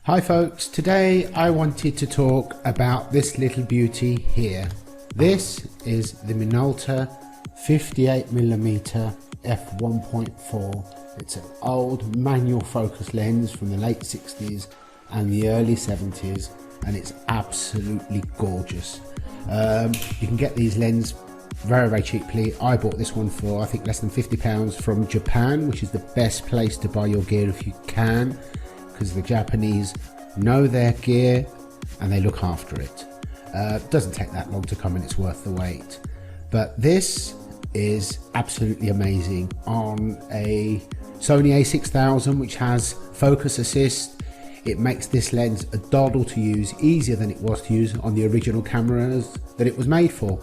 Hi folks, today I wanted to talk about this little beauty here. This is the Minolta 58mm f1.4. It's an old manual focus lens from the late 60s and the early 70s, and it's absolutely gorgeous. You can get these lenses very cheaply. I bought this one for I think less than £50 from Japan, which is the best place to buy your gear if you can, because the Japanese know their gear and they look after it. Doesn't take that long to come and it's worth the wait. But this is absolutely amazing on a Sony A6000, which has focus assist. It makes this lens a doddle to use, easier than it was to use on the original cameras that it was made for.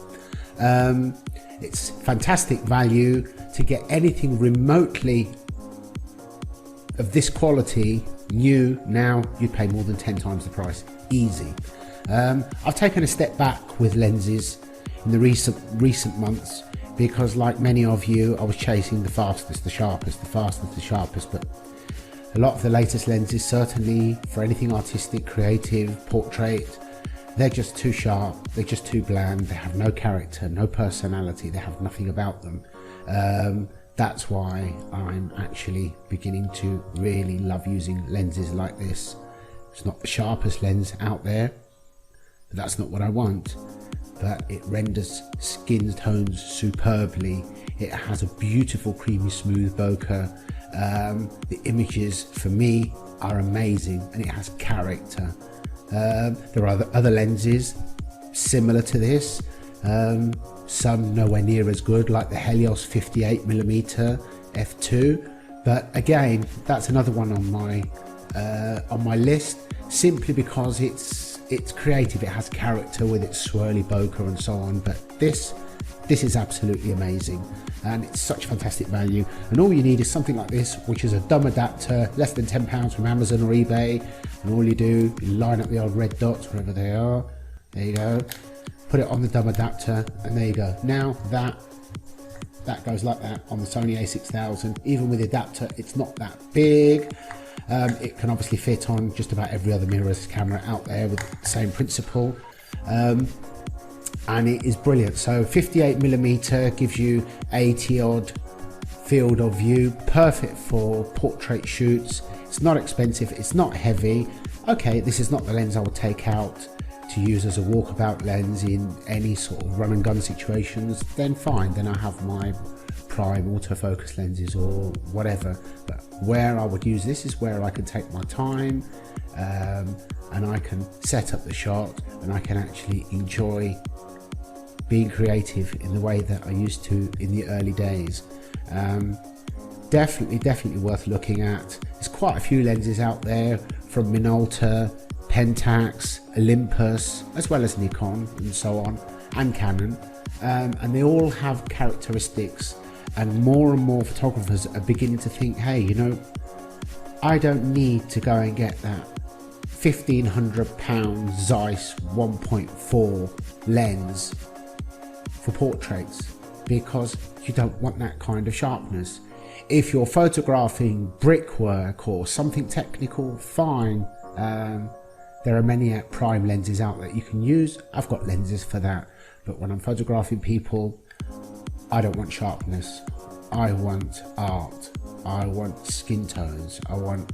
It's fantastic value to get anything remotely of this quality new. Now you'd pay more than 10 times the price, easy. I've taken a step back with lenses in the recent months because, like many of you, I was chasing the fastest, the sharpest, but a lot of the latest lenses, certainly for anything artistic, creative, portrait, they're just too sharp, they're just too bland, they have no character, no personality, they have nothing about them. That's why I'm actually beginning to really love using lenses like this. It's not the sharpest lens out there, but that's not what I want. But it renders skin tones superbly. It has a beautiful creamy smooth bokeh. The images for me are amazing, and it has character. There are other lenses similar to this, some nowhere near as good, like the Helios 58mm f2, but again, that's another one on my list, simply because it's creative, it has character with its swirly bokeh and so on. But this is absolutely amazing, and it's such fantastic value. And all you need is something like this, which is a dumb adapter, less than £10 from Amazon or eBay, and all you do, you line up the old red dots wherever they are, there you go, put it on the dumb adapter, and there you go. Now that goes like that on the Sony A6000. Even with the adapter, it's not that big. It can obviously fit on just about every other mirrorless camera out there with the same principle, and it is brilliant. So 58mm gives you 80 odd field of view, perfect for portrait shoots. It's not expensive, it's not heavy. Okay, this is not the lens I would take out to use as a walkabout lens in any sort of run and gun situations, then fine, then I have my prime autofocus lenses or whatever. But where I would use this is where I can take my time, and I can set up the shot, and I can actually enjoy being creative in the way that I used to in the early days. Definitely worth looking at. There's quite a few lenses out there from Minolta, Pentax, Olympus, as well as Nikon and so on, and Canon, and they all have characteristics, and more photographers are beginning to think, hey, you know, I don't need to go and get that £1,500 Zeiss 1.4 lens for portraits, because you don't want that kind of sharpness. If you're photographing brickwork or something technical, fine. There are many prime lenses out that you can use. I've got lenses for that. But when I'm photographing people, I don't want sharpness. I want art. I want skin tones. I want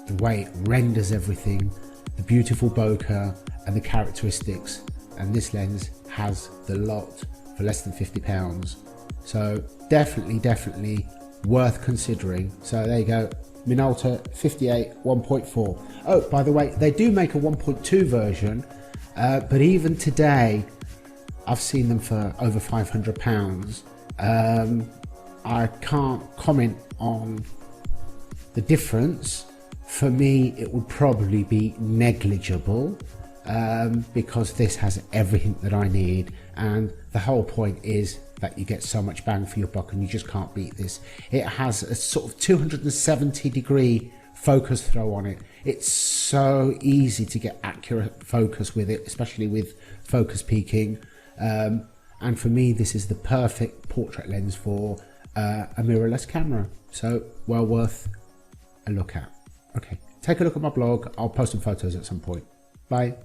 the way it renders everything, the beautiful bokeh and the characteristics. And this lens has the lot for less than £50. So definitely worth considering. So there you go. Minolta 58 1.4. Oh, by the way, they do make a 1.2 version, but even today I've seen them for over £500. I can't comment on the difference. For me, it would probably be negligible, because this has everything that I need, and the whole point is that you get so much bang for your buck, and you just can't beat this. It has a sort of 270-degree focus throw on it. It's so easy to get accurate focus with it, especially with focus peaking, and for me this is the perfect portrait lens for a mirrorless camera, so well worth a look at. Okay. take a look at my blog. I'll post some photos at some point. Bye.